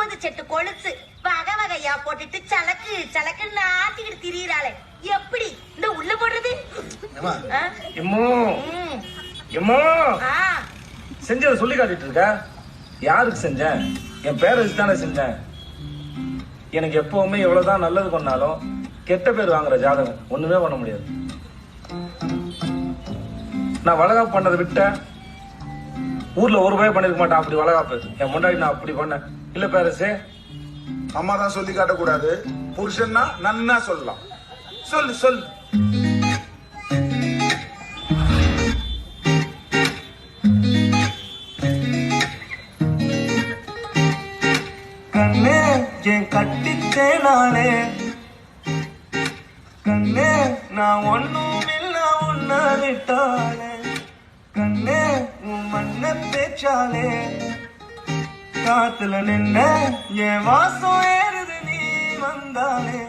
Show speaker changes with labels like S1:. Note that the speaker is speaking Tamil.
S1: 30 செட்டு கொலுசு வகை வகையா போட்டுட்டு சலக்கு சலக்குன்னு ஆட்டிக்கிட்டு திரியிறாளே, எப்படி இந்த உள்ள போடுறது?
S2: செஞ்சத சொல்லி காட்டிட்டு இருக்க. யாருக்கு செஞ்சேன்? என் பேரை தானே செஞ்சேன். எனக்கு எப்பவுமே எவ்வளவுதான் நல்லது பண்ணாலும் கெட்ட பேர் வாங்குற ஜாதகம் ஒண்ணுமே பண்ண முடியாது. நான் வளகாப்பு பண்ணதை விட்ட ஊர்ல ஒரு ரூபாய் பண்ணிருக்க மாட்டேன். அப்படி வளகாப்பு என் முன்னாடி நான் அப்படி பண்ணேன். இல்ல பேரசே,
S3: அம்மா தான் சொல்லி காட்டக்கூடாது. புருஷன்னா நன்னா சொல்லலாம். சொல்லு சொல்லு.
S4: கண்ணே என் கட்டித்தேனாலே, கண்ணே நான் ஒண்ணும் இல்ல உன்ன விட்டாலே, கண்ணே உன் மண்ண பேச்சாலே, காத்துல நின்ன என் வாசம் ஏறுது நீ வந்தாலே.